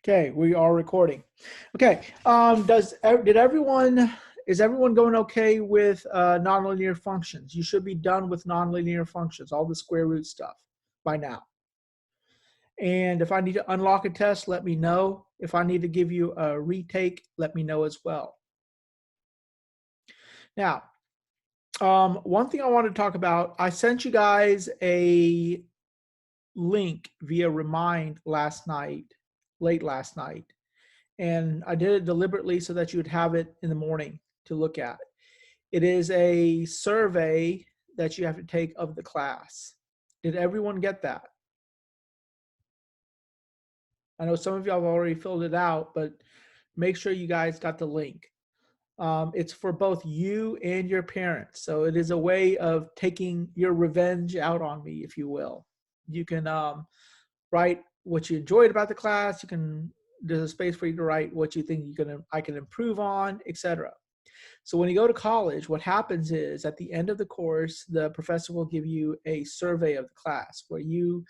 Okay, we are recording. Okay, is everyone going okay with nonlinear functions? You should be done with nonlinear functions, all the square root stuff by now. And if I need to unlock a test, let me know. If I need to give you a retake, let me know as well. Now, one thing I want to talk about, I sent you guys a link via Remind late last night. And I did it deliberately so that you would have it in the morning to look at. It is a survey that you have to take of the class. Did everyone get that? I know some of you have already filled it out, but make sure you guys got the link. It's for both you and your parents. So it is a way of taking your revenge out on me, if you will. You can write what you enjoyed about the class. There's a space for you to write what you think I can improve on, etc. So when you go to college, what happens is at the end of the course, the professor will give you a survey of the class where you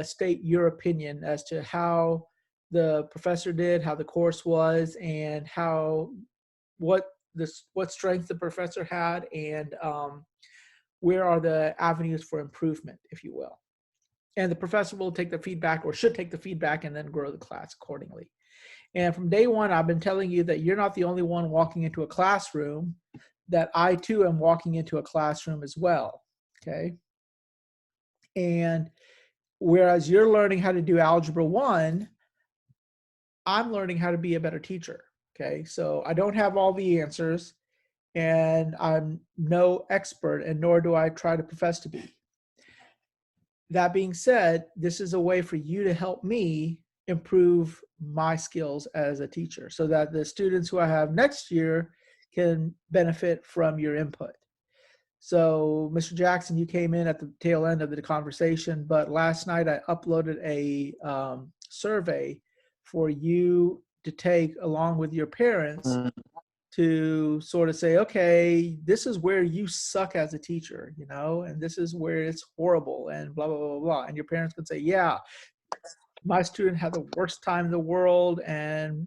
state your opinion as to how the professor did, how the course was, and what strengths the professor had, and where are the avenues for improvement, if you will. And the professor will take the feedback, or should take the feedback, and then grow the class accordingly. And from day one, I've been telling you that you're not the only one walking into a classroom, that I too am walking into a classroom as well, okay? And whereas you're learning how to do Algebra I, I'm learning how to be a better teacher, okay? So I don't have all the answers, and I'm no expert, and nor do I try to profess to be. That being said, this is a way for you to help me improve my skills as a teacher so that the students who I have next year can benefit from your input. So, Mr. Jackson, you came in at the tail end of the conversation, but last night I uploaded a survey for you to take along with your parents to sort of say, okay, this is where you suck as a teacher, and this is where it's horrible, and blah, blah, blah, blah. And your parents could say, yeah, my student had the worst time in the world, and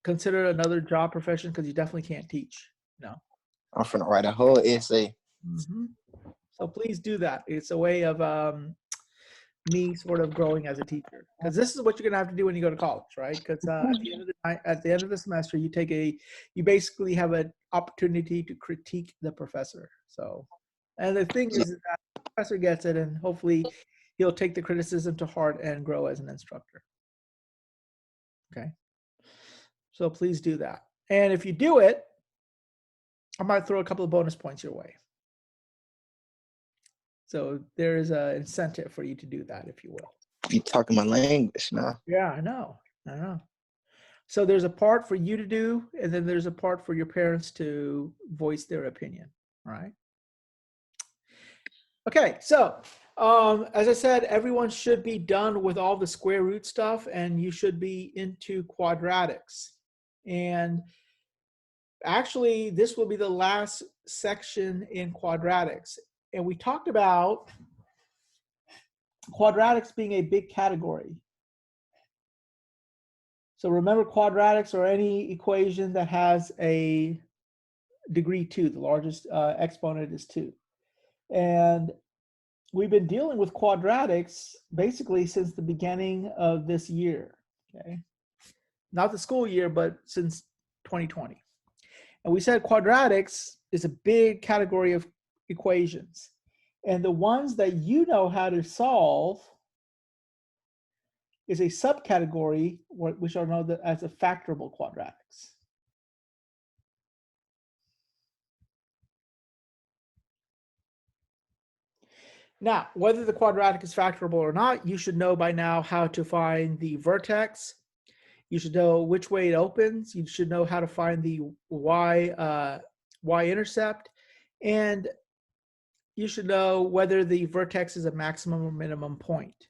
consider another job profession because you definitely can't teach. I'm finna write a whole essay. Mm-hmm. So please do that. It's a way of me sort of growing as a teacher, because this is what you're gonna have to do when you go to college, right? Because at the end of the semester, you basically have an opportunity to critique the professor. So, and the thing is that the professor gets it, and hopefully he'll take the criticism to heart and grow as an instructor. Okay. So please do that. And if you do it, I might throw a couple of bonus points your way. So there is an incentive for you to do that, if you will. You talking my language now. Yeah, I know. So there's a part for you to do, and then there's a part for your parents to voice their opinion, all right? Okay, so as I said, everyone should be done with all the square root stuff, and you should be into quadratics. And actually, this will be the last section in quadratics. And we talked about quadratics being a big category. So remember, quadratics are any equation that has a degree 2. The largest exponent is 2. And we've been dealing with quadratics basically since the beginning of this year, okay? Not the school year, but since 2020. And we said quadratics is a big category of equations. And the ones that you know how to solve is a subcategory which are known as a factorable quadratics. Now, whether the quadratic is factorable or not, you should know by now how to find the vertex. You should know which way it opens. You should know how to find the y-intercept. And you should know whether the vertex is a maximum or minimum point.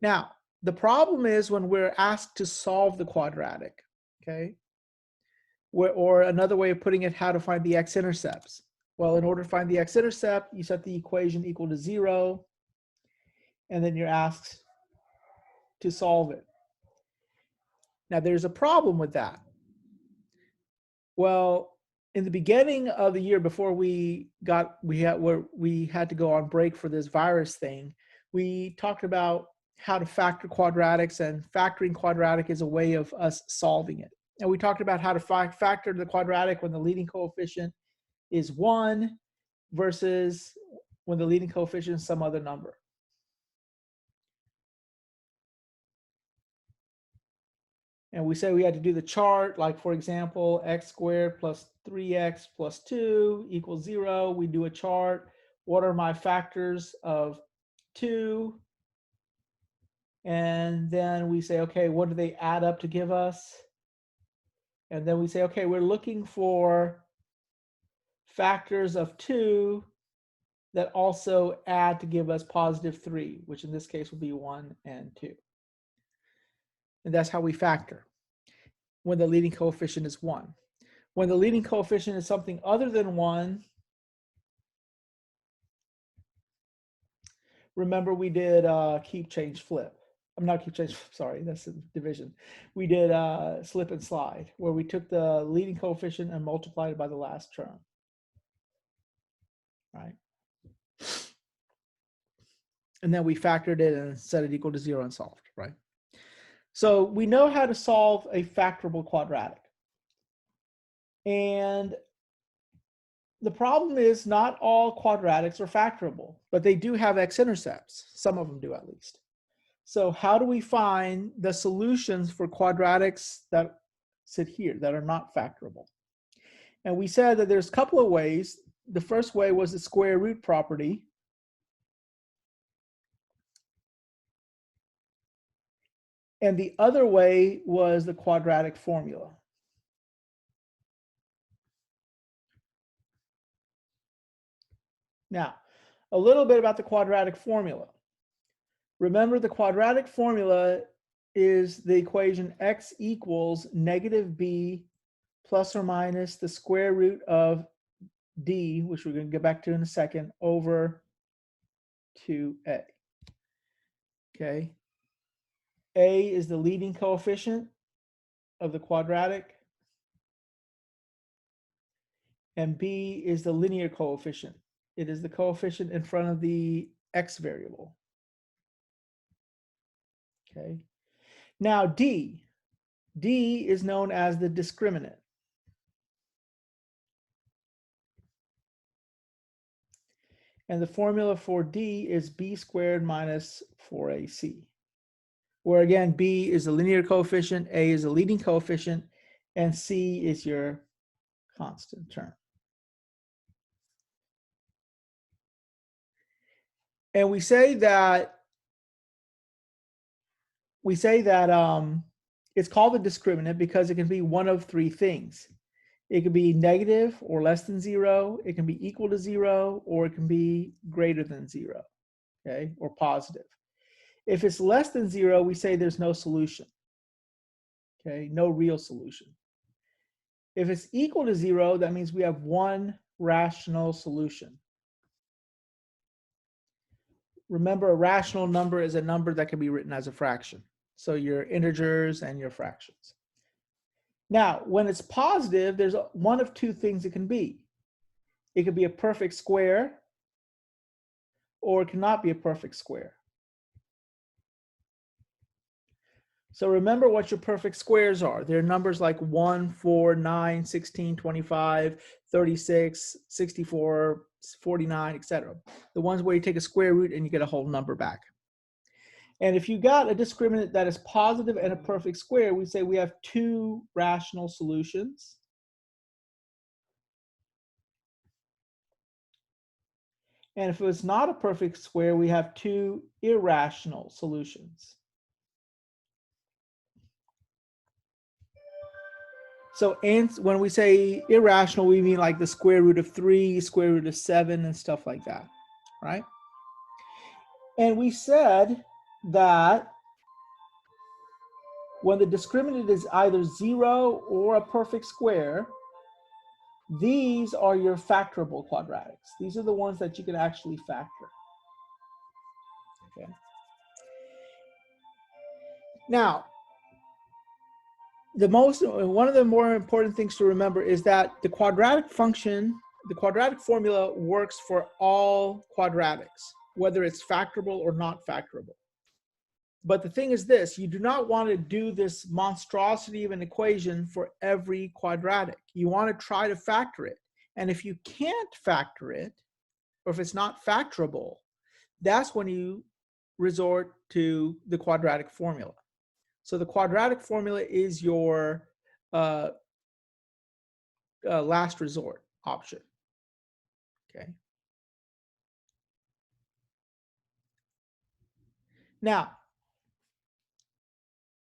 Now, the problem is when we're asked to solve the quadratic, okay? Or another way of putting it, how to find the x-intercepts. Well, in order to find the x-intercept, you set the equation equal to 0, and then you're asked to solve it. Now there's a problem with that. Well, in the beginning of the year, before we had to go on break for this virus thing, we talked about how to factor quadratics, and factoring quadratic is a way of us solving it. And we talked about how to factor the quadratic when the leading coefficient is 1 versus when the leading coefficient is some other number. And we said we had to do the chart, like for example, x squared plus 3x plus 2 equals 0. We do a chart. What are my factors of 2? And then we say, okay, what do they add up to give us? And then we say, okay, we're looking for factors of 2 that also add to give us positive 3, which in this case will be 1 and 2. And that's how we factor when the leading coefficient is 1. When the leading coefficient is something other than 1, remember we did keep, change, flip. I'm not keep, change, sorry, that's division. We did slip and slide, where we took the leading coefficient and multiplied it by the last term, right? And then we factored it and set it equal to 0 and solved, right? So we know how to solve a factorable quadratic. And the problem is not all quadratics are factorable, but they do have x-intercepts. Some of them do at least. So how do we find the solutions for quadratics that sit here that are not factorable? And we said that there's a couple of ways. The first way was the square root property. And the other way was the quadratic formula. Now, a little bit about the quadratic formula. Remember, the quadratic formula is the equation x equals negative b plus or minus the square root of d, which we're going to get back to in a second, over 2a. Okay. A is the leading coefficient of the quadratic, and b is the linear coefficient. It is the coefficient in front of the x variable. Okay. Now d is known as the discriminant. And the formula for d is b squared minus 4ac, where again, b is the linear coefficient, a is the leading coefficient, and c is your constant term. And we say that it's called the discriminant because it can be one of 3 things. It can be negative or less than 0, it can be equal to 0, or it can be greater than 0, okay, or positive. If it's less than 0, we say there's no solution, okay, no real solution. If it's equal to 0, that means we have one rational solution. Remember, a rational number is a number that can be written as a fraction. So your integers and your fractions. Now, when it's positive, there's one of 2 things it can be. It could be a perfect square, or it cannot be a perfect square. So remember what your perfect squares are. They're numbers like 1, 4, 9, 16, 25, 36, 64, 49, etc. The ones where you take a square root and you get a whole number back. And if you got a discriminant that is positive and a perfect square, we say we have 2 rational solutions. And if it's not a perfect square, we have 2 irrational solutions. So when we say irrational, we mean like the square root of 3, square root of 7, and stuff like that, right? And we said that when the discriminant is either 0 or a perfect square, these are your factorable quadratics. These are the ones that you can actually factor. Okay. Now, one of the more important things to remember is that the quadratic formula works for all quadratics, whether it's factorable or not factorable. But the thing is this, you do not want to do this monstrosity of an equation for every quadratic. You want to try to factor it. And if you can't factor it, or if it's not factorable, that's when you resort to the quadratic formula. So the quadratic formula is your last resort option. Okay. Now,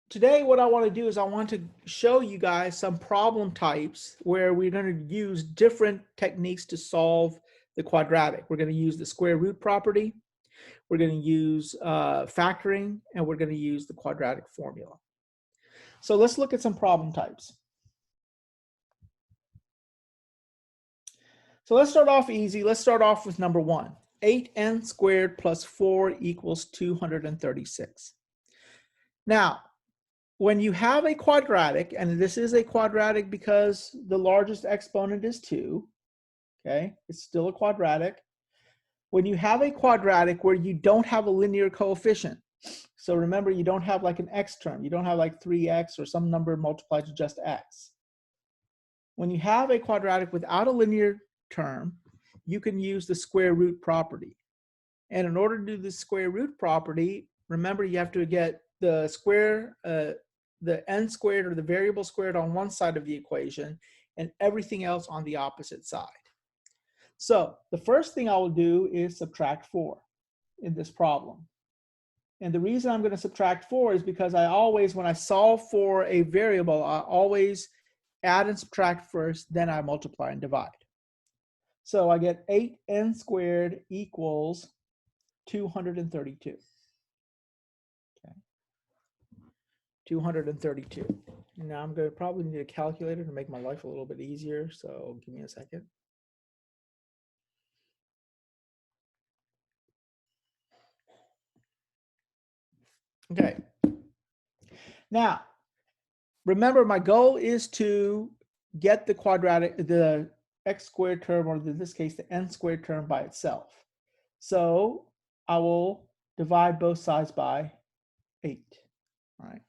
today what I want to do is I want to show you guys some problem types where we're going to use different techniques to solve the quadratic. We're going to use the square root property, we're going to use factoring, and we're going to use the quadratic formula. So let's look at some problem types. So let's start off easy. Let's start off with number 1. 8n squared plus 4 equals 236. Now, when you have a quadratic, and this is a quadratic because the largest exponent is 2, okay? It's still a quadratic. When you have a quadratic where you don't have a linear coefficient, so remember, you don't have like an x term. You don't have like 3x or some number multiplied to just x. When you have a quadratic without a linear term, you can use the square root property. And in order to do the square root property, remember you have to get the square, the n squared or the variable squared on one side of the equation and everything else on the opposite side. So the first thing I will do is subtract 4 in this problem. And the reason I'm going to subtract 4 is because I always, when I solve for a variable, I always add and subtract first, then I multiply and divide. So I get 8n squared equals 232. Okay. 232. Now I'm going to probably need a calculator to make my life a little bit easier. So give me a second. Okay. Now, remember my goal is to get the quadratic, the x squared term, or in this case, the n squared term by itself. So I will divide both sides by 8. All right.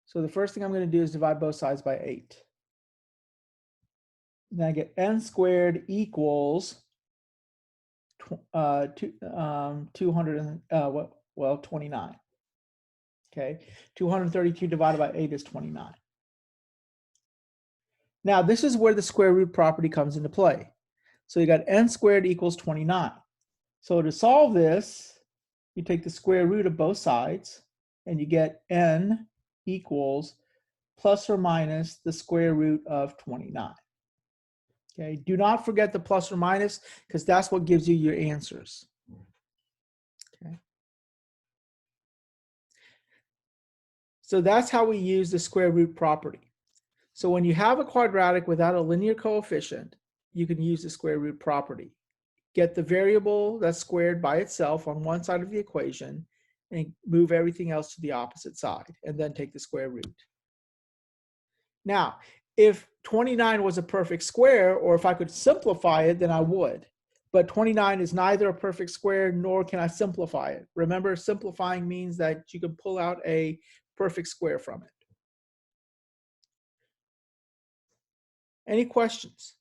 So the first thing I'm going to do is divide both sides by 8. Then I get n squared equals 29. Okay, 232 divided by 8 is 29. Now this is where the square root property comes into play. So you got n squared equals 29. So to solve this, you take the square root of both sides and you get n equals plus or minus the square root of 29. Okay, do not forget the plus or minus because that's what gives you your answers. Okay. So that's how we use the square root property. So when you have a quadratic without a linear coefficient, you can use the square root property. Get the variable that's squared by itself on one side of the equation and move everything else to the opposite side and then take the square root. Now, if 29 was a perfect square, or if I could simplify it, then I would. But 29 is neither a perfect square nor can I simplify it. Remember, simplifying means that you can pull out a perfect square from it. Any questions?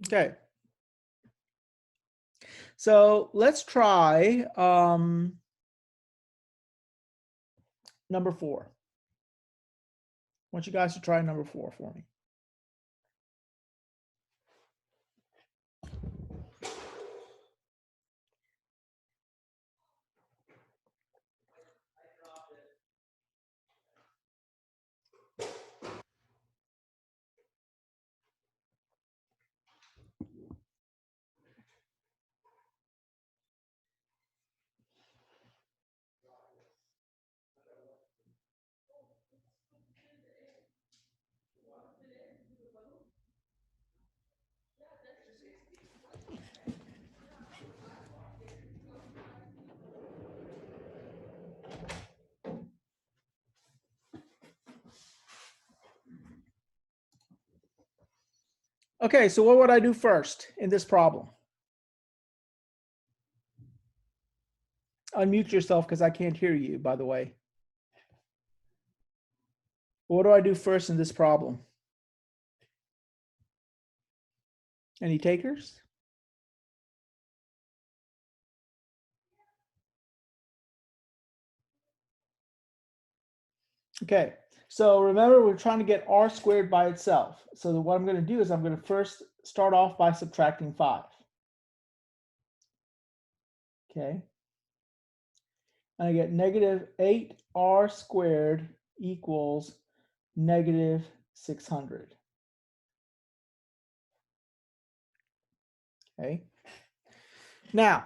Okay. So let's try number 4. I want you guys to try number 4 for me. Okay, so what would I do first in this problem? Unmute yourself because I can't hear you, by the way. What do I do first in this problem? Any takers? Okay, so remember we're trying to get r squared by itself. So what I'm going to do is I'm going to first start off by subtracting 5. Okay, and I get negative 8r squared equals negative 600. Okay, now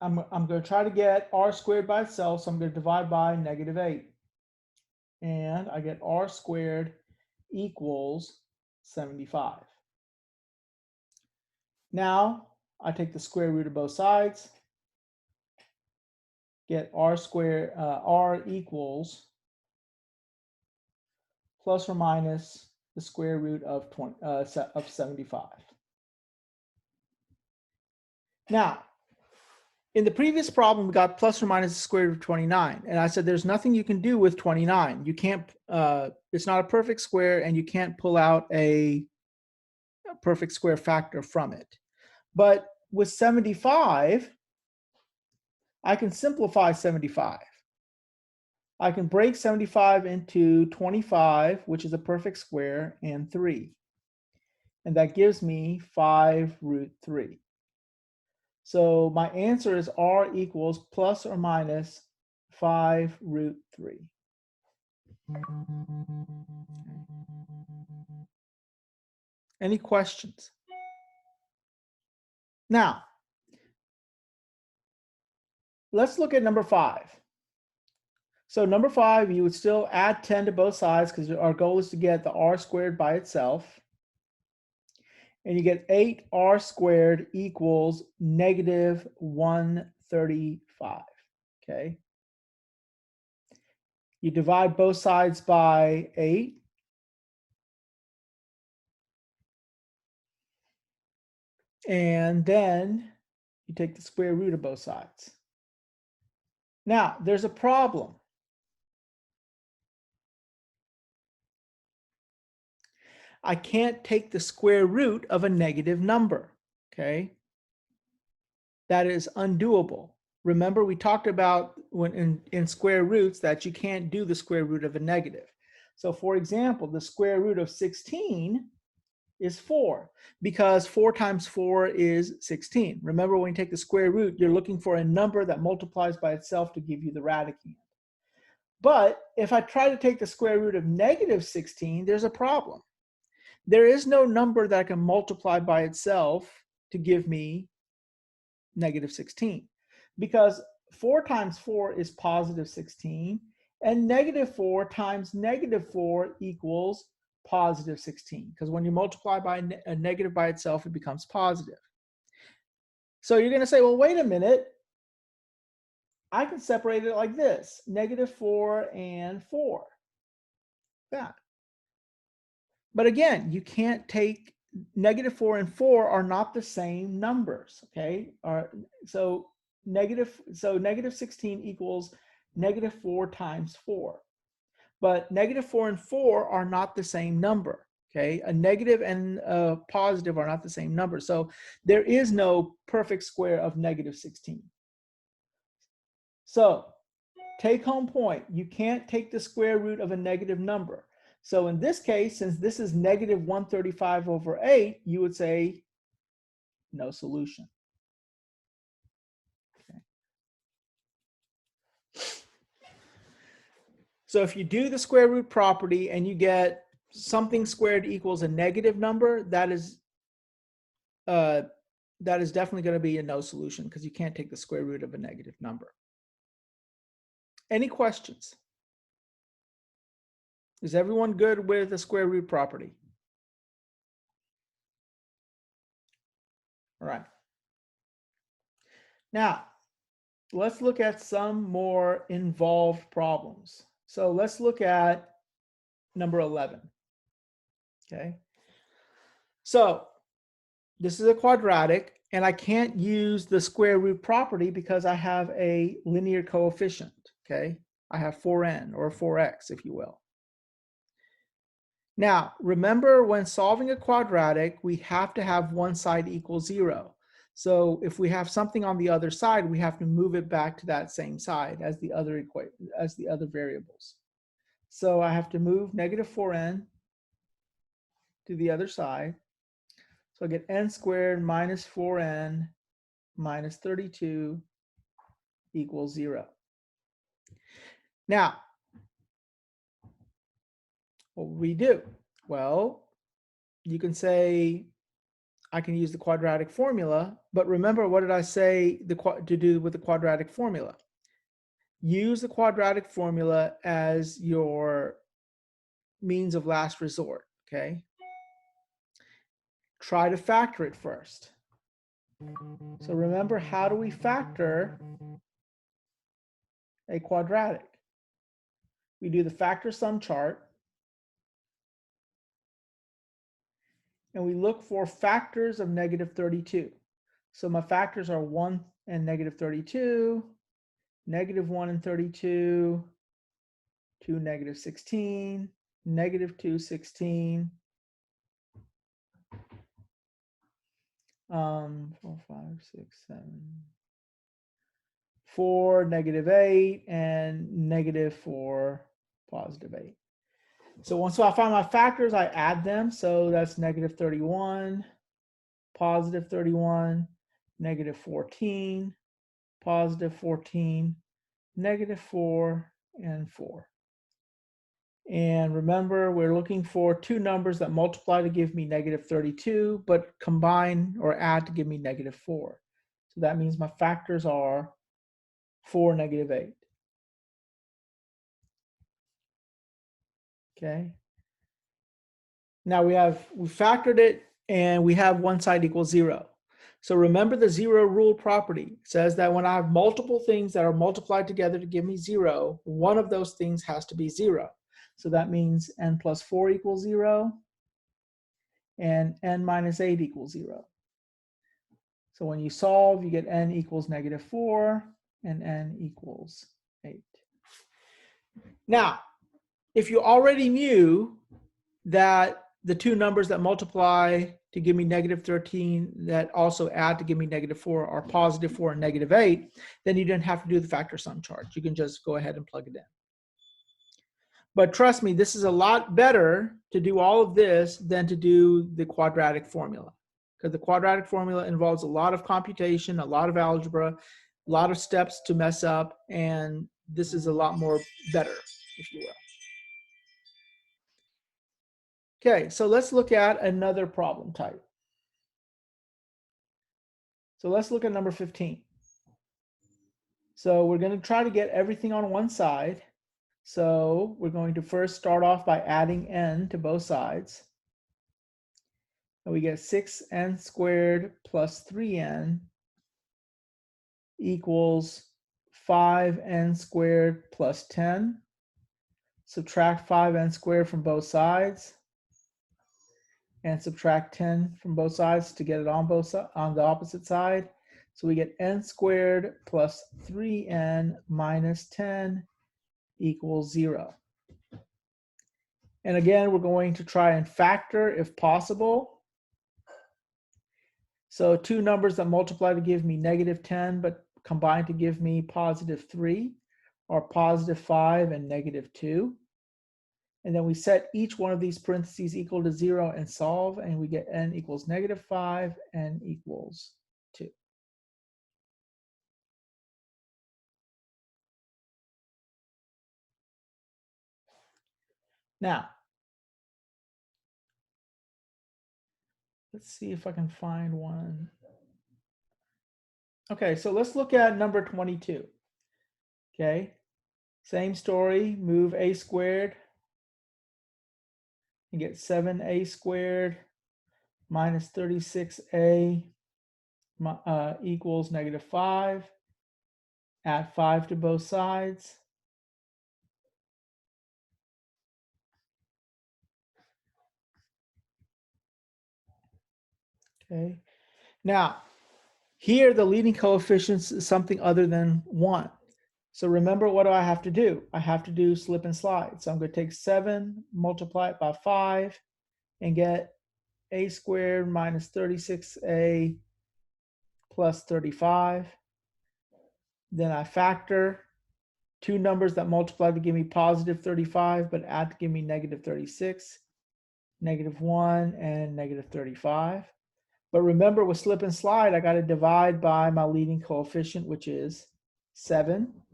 I'm going to try to get r squared by itself, so I'm going to divide by negative 8. And I get r squared equals 75. Now I take the square root of both sides, get r squared, r equals plus or minus the square root of 75. Now, in the previous problem, we got plus or minus the square root of 29. And I said, there's nothing you can do with 29. You can't, it's not a perfect square and you can't pull out a perfect square factor from it. But with 75, I can simplify 75. I can break 75 into 25, which is a perfect square, and 3. And that gives me 5 root 3. So my answer is r equals plus or minus 5 root 3. Any questions? Now, let's look at number 5. So number 5, you would still add 10 to both sides because our goal is to get the r squared by itself. And you get 8r squared equals negative 135. Okay. You divide both sides by 8. And then you take the square root of both sides. Now, there's a problem. I can't take the square root of a negative number, okay? That is undoable. Remember, we talked about when in square roots that you can't do the square root of a negative. So for example, the square root of 16 is 4 because 4 times 4 is 16. Remember, when you take the square root, you're looking for a number that multiplies by itself to give you the radicand. But if I try to take the square root of negative 16, there's a problem. There is no number that can multiply by itself to give me negative 16 because 4 times 4 is positive 16 and negative 4 times negative 4 equals positive 16 because when you multiply by a negative by itself, it becomes positive. So you're going to say, well, wait a minute. I can separate it like this, negative 4 and 4. That. But again, you can't take negative 4 and 4 are not the same numbers, okay? So negative 16 equals negative 4 times 4. But negative 4 and 4 are not the same number, okay? A negative and a positive are not the same number. So there is no perfect square of negative 16. So take home point, you can't take the square root of a negative number. So in this case, since this is negative 135 over 8, you would say no solution. Okay. So if you do the square root property and you get something squared equals a negative number, that is definitely going to be a no solution because you can't take the square root of a negative number. Any questions? Is everyone good with the square root property? All right. Now, let's look at some more involved problems. So let's look at number 11. Okay. So this is a quadratic, and I can't use the square root property because I have a linear coefficient. Okay. I have 4n or 4x, if you will. Now, remember when solving a quadratic, we have to have one side equal 0. So if we have something on the other side, we have to move it back to that same side as the other variables. So I have to move negative 4n to the other side. So I get n squared minus 4n minus 32 equals 0. Now, what will we do? Well, you can say I can use the quadratic formula, but remember, what did I say to do with the quadratic formula? Use the quadratic formula as your means of last resort, okay? Try to factor it first. So remember, how do we factor a quadratic? We do the factor sum chart, and we look for factors of negative 32. So my factors are 1 and negative 32, negative 1 and 32, 2, negative 16, negative 2, 16, 4, 5, 6, 7, 4, negative 8, and negative 4, positive 8. So once I find my factors, I add them. So that's negative 31, positive 31, negative 14, positive 14, negative 4, and 4. And remember, we're looking for two numbers that multiply to give me negative 32, but combine or add to give me negative 4. So that means my factors are 4, negative 8. Okay. Now we factored it, and we have one side equals 0. So remember the 0 rule property. It says that when I have multiple things that are multiplied together to give me 0, one of those things has to be 0. So that means n plus 4 equals 0, and n minus 8 equals 0. So when you solve, you get n equals negative 4 and n equals 8. Now, if you already knew that the two numbers that multiply to give me negative 13 that also add to give me negative 4 are positive 4 and negative 8, then you didn't have to do the factor sum chart. You can just go ahead and plug it in. But trust me, this is a lot better to do all of this than to do the quadratic formula, because the quadratic formula involves a lot of computation, a lot of algebra, a lot of steps to mess up, and this is a lot more better, if you will. Okay, so let's look at another problem type. So let's look at number 15. So we're going to try to get everything on one side. So we're going to first start off by adding n to both sides. And we get 6n squared plus 3n equals 5n squared plus 10. Subtract 5n squared from both sides, and subtract 10 from both sides to get it on the opposite side. So we get n squared plus 3n minus 10 equals 0. And again, we're going to try and factor if possible. So two numbers that multiply to give me negative 10 but combine to give me positive 3 are positive 5 and negative 2. And then we set each one of these parentheses equal to 0 and solve, and we get n equals negative 5, n equals 2. Now, let's see if I can find one. Okay, so let's look at number 22. Okay, same story, move a squared and get 7a squared minus 36a equals -5. Add 5 to both sides. Okay. Now, here the leading coefficients is something other than 1. So remember, what do I have to do? I have to do slip and slide. So I'm going to take 7, multiply it by 5, and get a squared minus 36a plus 35. Then I factor two numbers that multiply to give me positive 35, but add to give me negative 36, -1, and negative 35. But remember, with slip and slide, I got to divide by my leading coefficient, which is 7,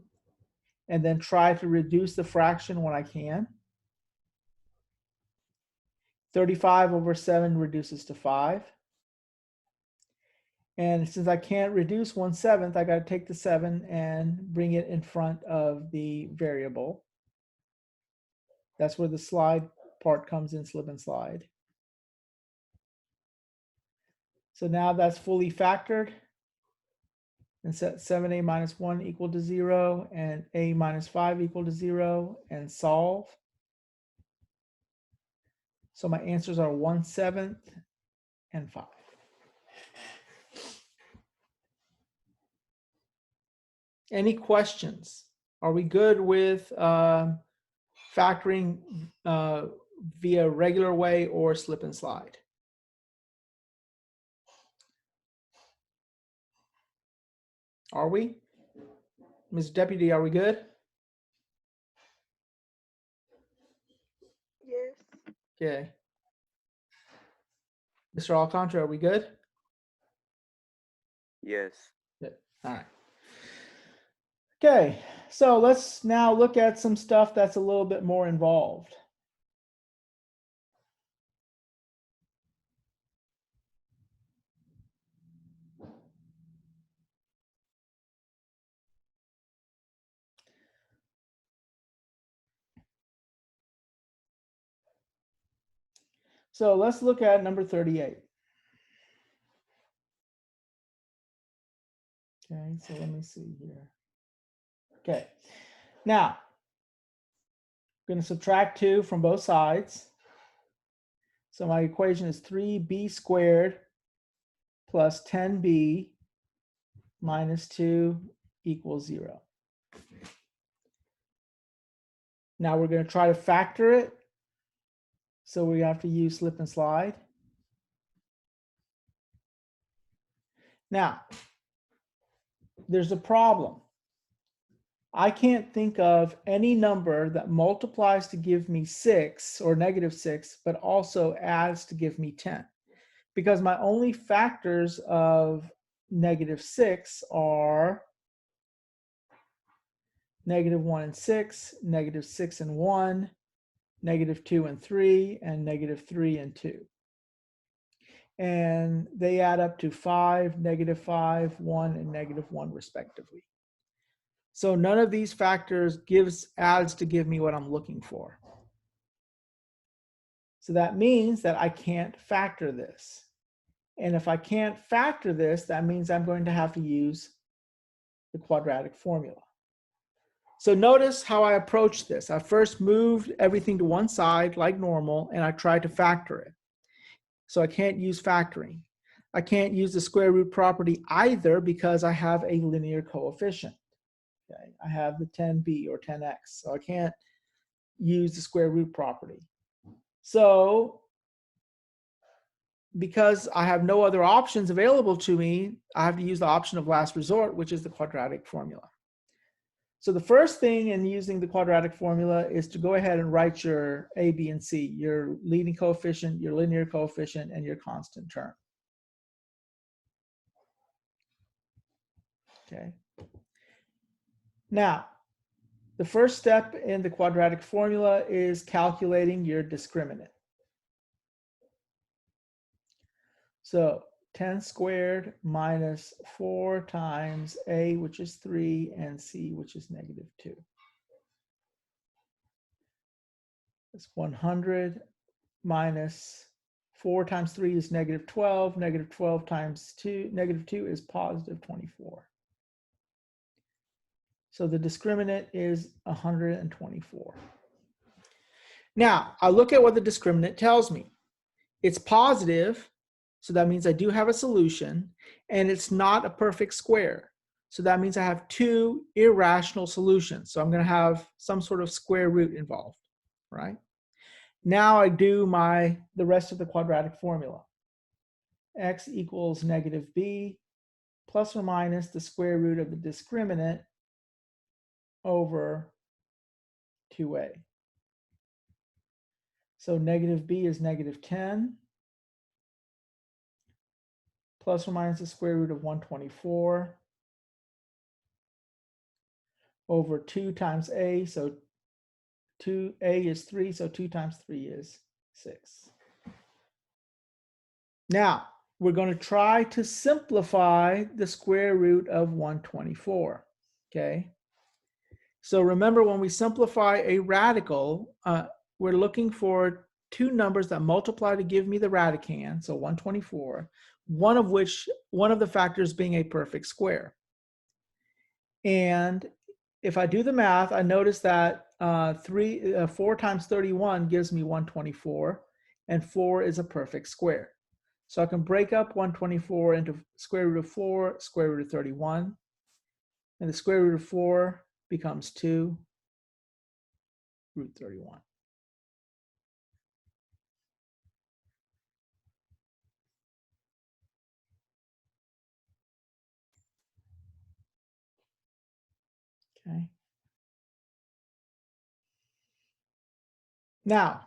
and then try to reduce the fraction when I can. 35 over 7 reduces to 5. And since I can't reduce 1/7, I got to take the 7 and bring it in front of the variable. That's where the slide part comes in, slip and slide. So now that's fully factored. And set 7a minus 1 equal to 0 and a minus 5 equal to 0 and solve. So my answers are 1/7 and 5. Any questions? Are we good with factoring via regular way or slip and slide? Are we? Ms. Deputy, are we good? Yes. Okay. Mr. Alcantara, are we good? Yes. Good. All right. Okay, so let's now look at some stuff that's a little bit more involved. So let's look at number 38. Okay, so let me see here. Okay, now I'm going to subtract 2 from both sides. So my equation is 3b squared plus 10b minus 2 equals 0. Now we're going to try to factor it. So we have to use slip and slide. Now, there's a problem. I can't think of any number that multiplies to give me 6 or -6, but also adds to give me 10. Because my only factors of -6 are -1 and 6, -6 and 1, -2 and 3, and -3 and 2. And they add up to 5, -5, 1, and -1 respectively. So none of these factors adds to give me what I'm looking for. So that means that I can't factor this. And if I can't factor this, that means I'm going to have to use the quadratic formula. So notice how I approached this. I first moved everything to one side like normal, and I tried to factor it. So I can't use factoring. I can't use the square root property either because I have a linear coefficient. Okay, I have the 10b or 10x, so I can't use the square root property. So because I have no other options available to me, I have to use the option of last resort, which is the quadratic formula. So the first thing in using the quadratic formula is to go ahead and write your a, b, and c, your leading coefficient, your linear coefficient, and your constant term. Okay. Now, the first step in the quadratic formula is calculating your discriminant. So 10 squared minus 4 times a, which is 3, and c, which is -2. It's 100 minus 4 times 3 is negative 12. Negative 12 times 2, negative 2 is positive 24. So the discriminant is 124. Now, I look at what the discriminant tells me. It's positive, so that means I do have a solution, and it's not a perfect square. So that means I have two irrational solutions. So I'm going to have some sort of square root involved, right? Now I do the rest of the quadratic formula. X equals negative b plus or minus the square root of the discriminant over 2a. So negative b is negative 10 plus or minus the square root of 124 over 2 times a. So 2a is 3, so 2 times 3 is 6. Now, we're going to try to simplify the square root of 124, okay? So remember, when we simplify a radical, we're looking for two numbers that multiply to give me the radicand, so 124, one of the factors being a perfect square. And if I do the math, I notice that 4 times 31 gives me 124, and 4 is a perfect square. So I can break up 124 into square root of 4, square root of 31, and the square root of 4 becomes 2 root 31. Okay. Now,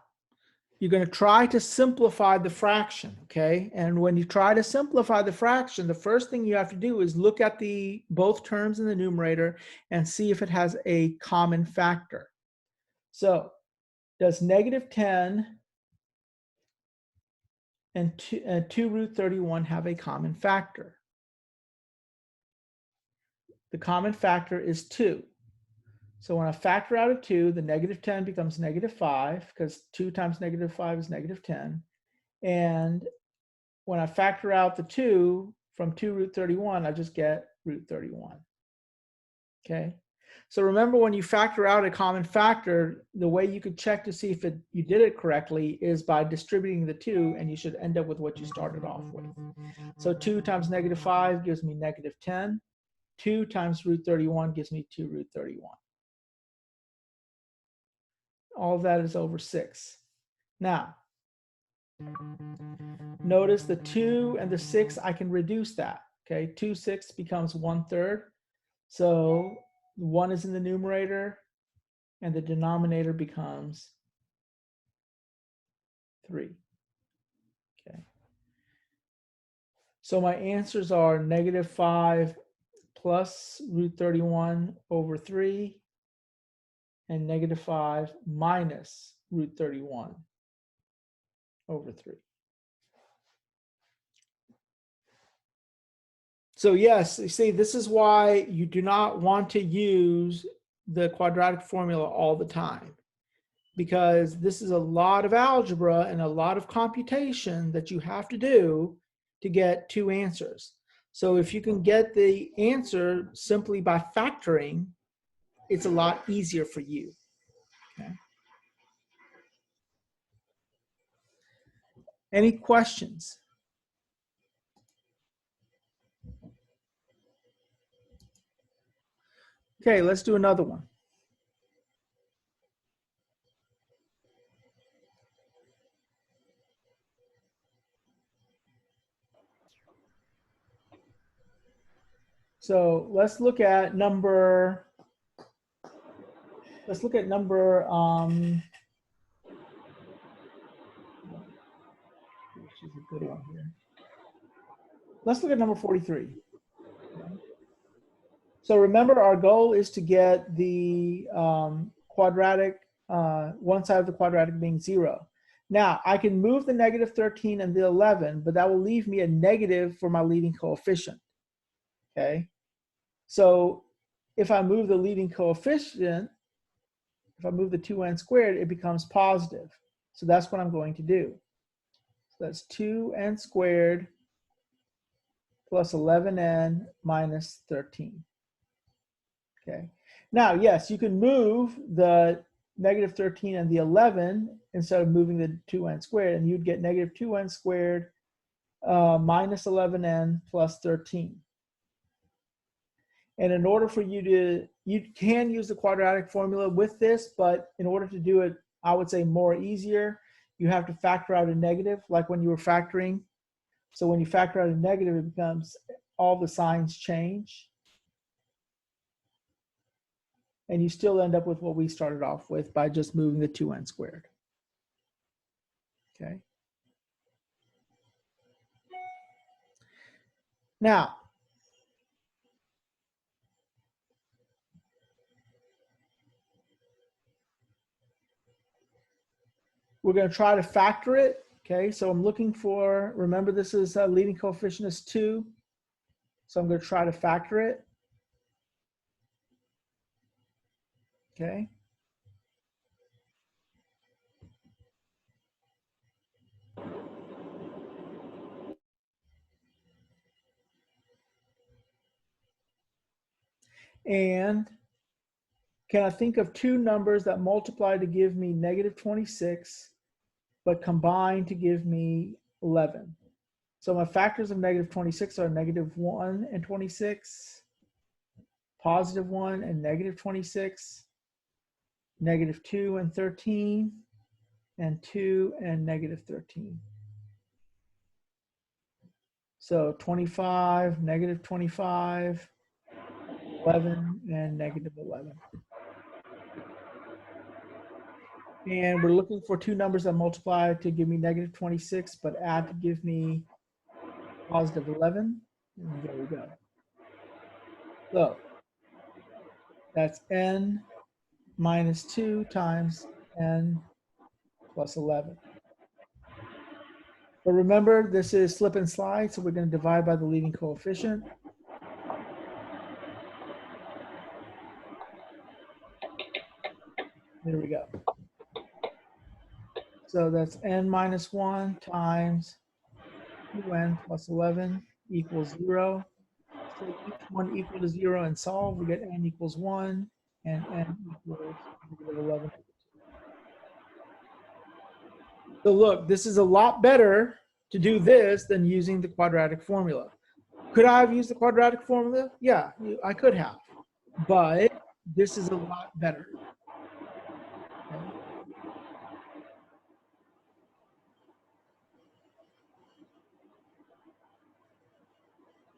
you're going to try to simplify the fraction, okay? And when you try to simplify the fraction, the first thing you have to do is look at both terms in the numerator and see if it has a common factor. So, does negative 10 and 2 root 31 have a common factor? The common factor is 2. So when I factor out of 2, the negative 10 becomes negative 5, because 2 times negative 5 is negative 10. And when I factor out the 2 from 2 root 31, I just get root 31. Okay? So remember, when you factor out a common factor, the way you could check to see if you did it correctly is by distributing the 2, and you should end up with what you started off with. So 2 times negative 5 gives me negative 10. 2 times root 31 gives me 2 root 31. All of that is over 6. Now, notice the 2 and the 6, I can reduce that. Okay, 2 6 becomes 1/3. So 1 is in the numerator, and the denominator becomes 3. Okay. So my answers are negative 5 plus root 31 over 3, and negative 5 minus root 31 over 3. So yes, you see, this is why you do not want to use the quadratic formula all the time, because this is a lot of algebra and a lot of computation that you have to do to get two answers. So if you can get the answer simply by factoring, it's a lot easier for you. Okay. Any questions? Okay, let's do another one. So let's look at number, which is a good one here. Let's look at number 43. So remember, our goal is to get the quadratic, one side of the quadratic being 0. Now, I can move the negative 13 and the 11, but that will leave me a negative for my leading coefficient. Okay? So if I move the leading coefficient, if I move the 2n squared, it becomes positive. So that's what I'm going to do. That's 2n squared plus 11n minus 13. Okay. Now, yes, you can move the negative 13 and the 11 instead of moving the 2n squared, and you'd get negative 2n squared minus 11n plus 13. And in order for you to, you can use the quadratic formula with this, but in order to do it, I would say more easier, you have to factor out a negative, like when you were factoring. So when you factor out a negative, it becomes, all the signs change. And you still end up with what we started off with by just moving the 2n squared. Okay. Now, we're going to try to factor it. Okay, so I'm looking for, remember this is leading coefficient is 2. So I'm going to try to factor it. Okay. And can I think of two numbers that multiply to give me negative 26, but combine to give me 11? So my factors of negative 26 are negative 1 and 26, positive 1 and negative 26, negative 2 and 13, and 2 and negative 13. So 25, negative 25, 11, and negative 11. And we're looking for two numbers that multiply to give me negative 26, but add to give me positive 11. And there we go. So that's n minus 2 times n plus 11. But remember, this is slip and slide, so we're going to divide by the leading coefficient. There we go. So that's n minus 1 times 2n plus 11 equals 0. So each one equal to 0 and solve, we get n equals 1 and n equals negative 11. So look, this is a lot better to do this than using the quadratic formula. Could I have used the quadratic formula? Yeah, I could have. But this is a lot better. Okay.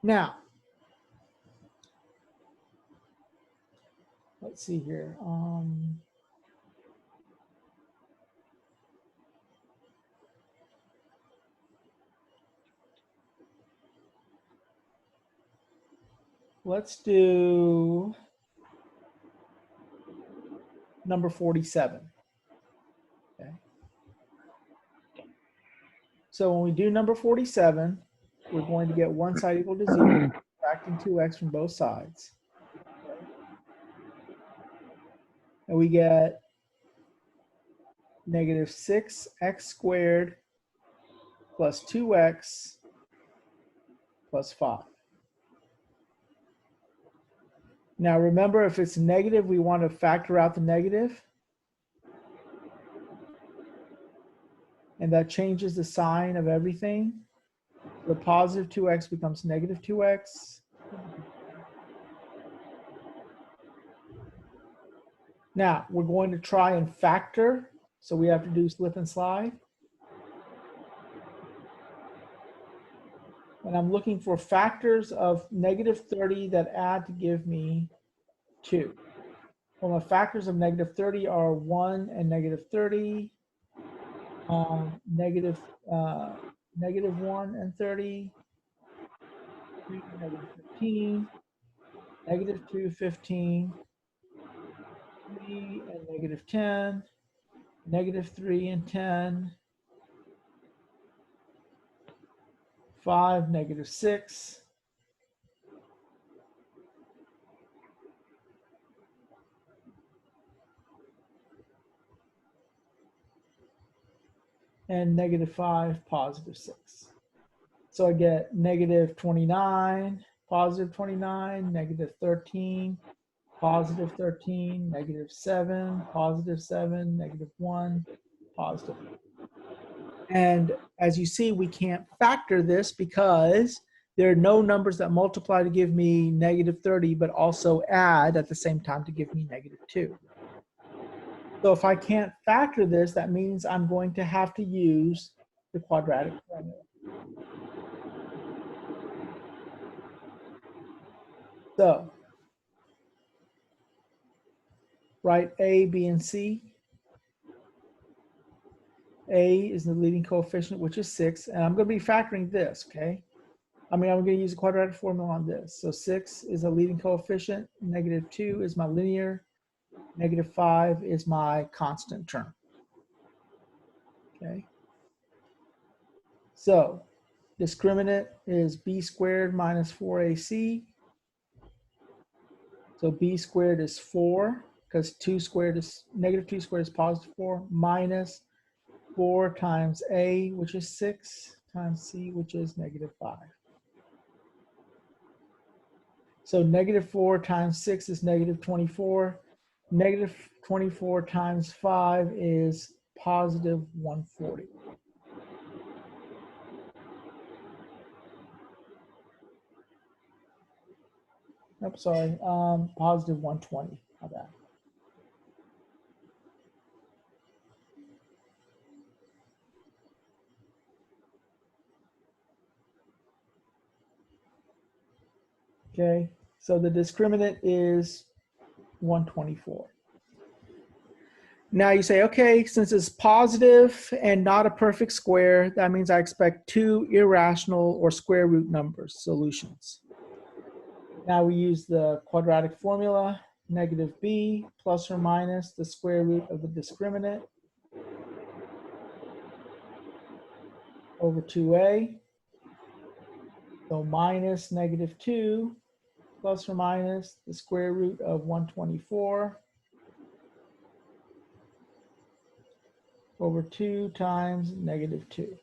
Now, let's see here. Let's do number 47. Okay. So when we do number 47, we're going to get one side equal to 0, subtracting 2x from both sides. Okay. And we get negative 6x squared plus 2x plus 5. Now remember, if it's negative, we want to factor out the negative. And that changes the sign of everything. The positive 2x becomes negative 2x. Now, we're going to try and factor. So we have to do slip and slide. And I'm looking for factors of negative 30 that add to give me 2. Well, my factors of negative 30 are 1 and negative 30, negative 1 and 30, 3 and negative 15, negative 2, 15, 3 and negative 10, negative 3 and 10, 5, negative 6, and negative 5, positive 6. So I get negative 29, positive 29, negative 13, positive 13, negative 7, positive 7, negative 1, positive. And as you see, we can't factor this because there are no numbers that multiply to give me negative 30, but also add at the same time to give me negative 2. So if I can't factor this, that means I'm going to have to use the quadratic formula. So write A, B, and C. A is the leading coefficient, which is 6. And I'm going to be factoring this, okay? I'm going to use the quadratic formula on this. So 6 is a leading coefficient. Negative 2 is my linear. Negative 5 is my constant term. Okay. So discriminant is b squared minus 4ac. So b squared is 4, because 2 squared is negative 2 squared is positive 4, minus 4 times a, which is 6, times c, which is negative 5. So negative 4 times 6 is negative 24. Negative 24 times 5 is positive 140. Nope, sorry, positive 120. How bad? Okay, so the discriminant is 124. Now you say, okay, since it's positive and not a perfect square, that means I expect 2 irrational or square root numbers, solutions. Now we use the quadratic formula, negative b plus or minus the square root of the discriminant over 2a. So minus negative 2 plus or minus the square root of 124 over 2 times negative 2.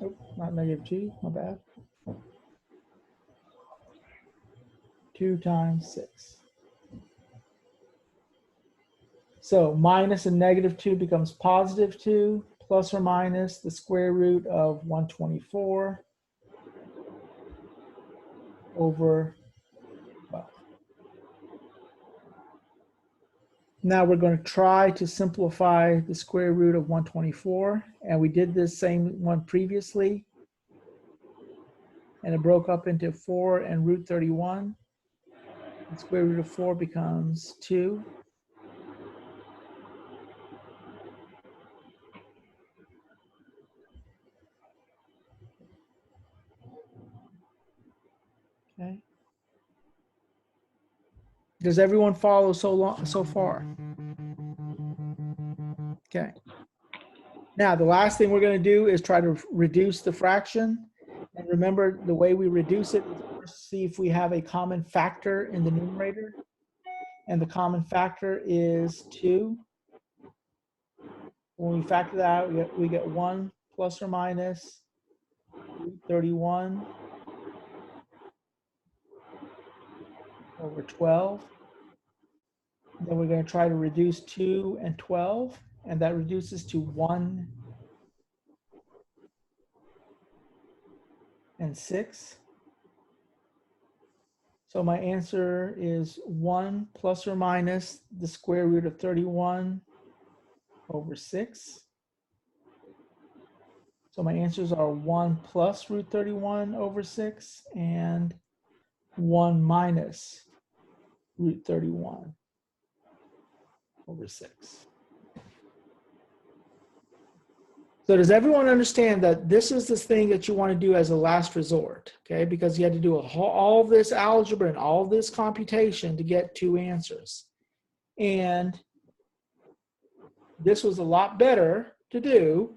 Oh, not negative 2, my bad. 2 times 6. So minus and negative 2 becomes positive 2, plus or minus the square root of 124 over 12. Now we're going to try to simplify the square root of 124. And we did this same one previously. And it broke up into 4 and root 31. The square root of 4 becomes 2. Okay. Does everyone follow so far? Okay. Now, the last thing we're going to do is try to reduce the fraction. And remember, the way we reduce it is first see if we have a common factor in the numerator. And the common factor is 2. When we factor that out, we get 1 plus or minus 31 over 12. Then we're going to try to reduce 2 and 12, and that reduces to 1 and 6. So my answer is 1 plus or minus the square root of 31 over 6. So my answers are 1 plus root 31 over 6 and 1 minus root 31 over 6. So does everyone understand that this is the thing that you want to do as a last resort, okay? Because you had to do all this algebra and all this computation to get 2 answers. And this was a lot better to do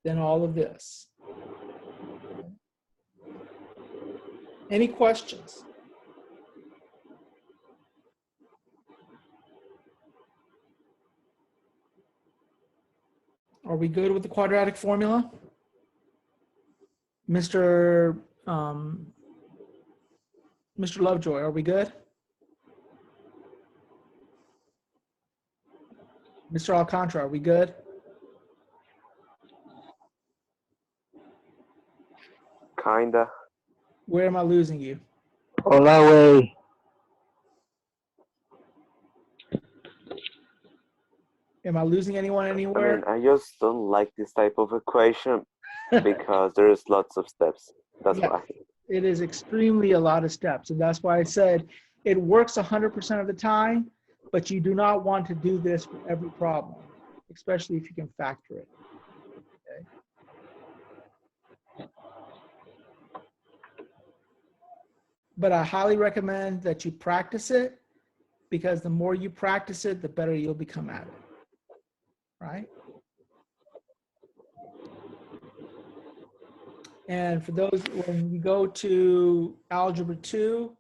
than all of this. Any questions? we good with the quadratic formula? Mr. Mr. Lovejoy, are we good? Mr. Alcantara, are we good? Kinda. Where am I losing you? Hola, way. Am I losing anyone I anywhere? mean, I just don't like this type of equation because there's lots of steps. That's Yeah. why. It is extremely a lot of steps. And that's why I said it works 100% of the time, but you do not want to do this for every problem, especially if you can factor it. Okay. But I highly recommend that you practice it, because the more you practice it, the better you'll become at it. Right? And for those, when you go to Algebra 2,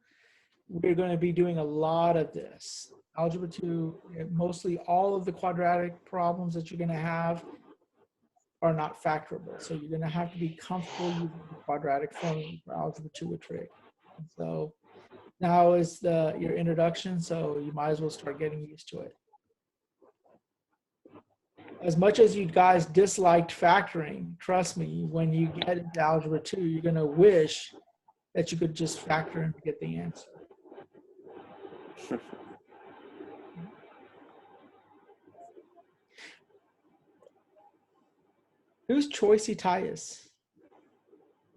we're going to be doing a lot of this. Algebra 2, mostly all of the quadratic problems that you're going to have are not factorable. So you're going to have to be comfortable using the quadratic formula for Algebra 2 or trig. So now is your introduction, so you might as well start getting used to it. As much as you guys disliked factoring, trust me, when you get into Algebra 2, you're going to wish that you could just factor and get the answer. Who's Choicey Titus?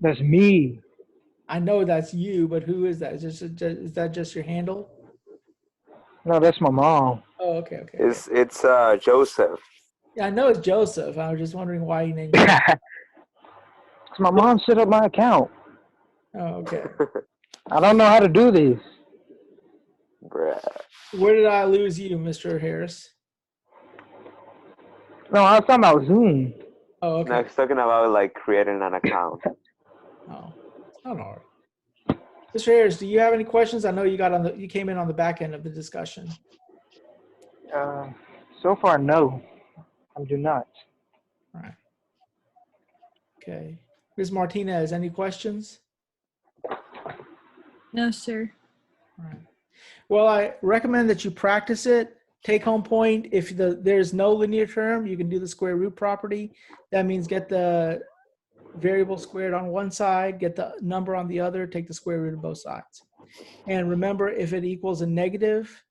That's me. I know that's you, but who is that? Is that just your handle? No, that's my mom. Oh, okay, okay. It's Joseph. Yeah, I know it's Joseph. I was just wondering why you named it. My mom set up my account. Oh, okay. I don't know how to do this. Bruh. Where did I lose you, Mr. Harris? No, I was talking about Zoom. Oh, Now okay. he's talking about like creating an account. Oh, it's not hard. Mr. Harris, do you have any questions? I know you came in on the back end of the discussion. So far, no. I do not. All right. Okay. Ms. Martinez, any questions? No, sir. All right. Well, I recommend that you practice it. Take home point, if there's no linear term, you can do the square root property. That means get the variable squared on one side, get the number on the other, take the square root of both sides. And remember, if it equals a negative,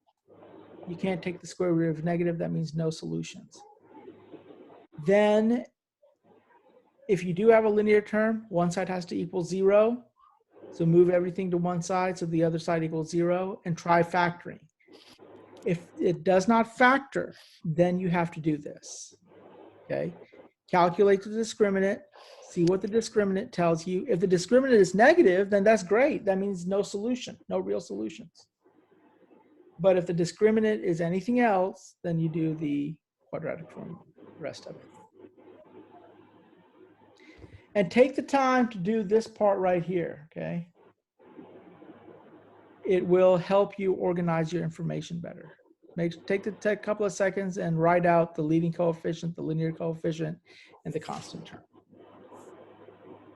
you can't take the square root of negative. That means no solutions. Then, if you do have a linear term, one side has to equal 0. So move everything to one side so the other side equals 0, and try factoring. If it does not factor, then you have to do this. Okay? Calculate the discriminant, see what the discriminant tells you. If the discriminant is negative, then that's great. That means no solution, no real solutions. But if the discriminant is anything else, then you do the quadratic formula, the rest of it. And take the time to do this part right here, okay? It will help you organize your information better. Take a couple of seconds and write out the leading coefficient, the linear coefficient, and the constant term.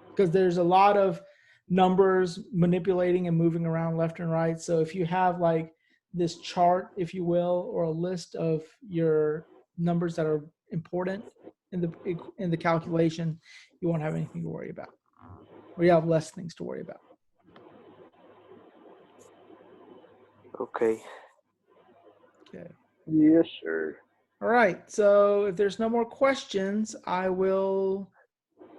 Because there's a lot of numbers manipulating and moving around left and right. So if you have like this chart, if you will, or a list of your numbers that are important in the calculation, you won't have anything to worry about. Or you have less things to worry about. Okay. Okay. Yes, sir. All right. So if there's no more questions, I will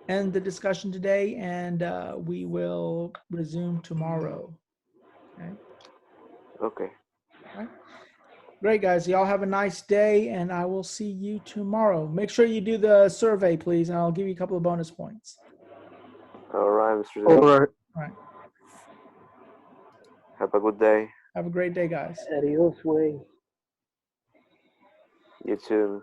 end the discussion today, and we will resume tomorrow. Okay. Okay. All right. Great, guys. Y'all have a nice day, and I will see you tomorrow. Make sure you do the survey, please, and I'll give you a couple of bonus points. All right, Mr. All Zhang. right. All right. Have a good day. Have a great day, guys. Adios, way. You too.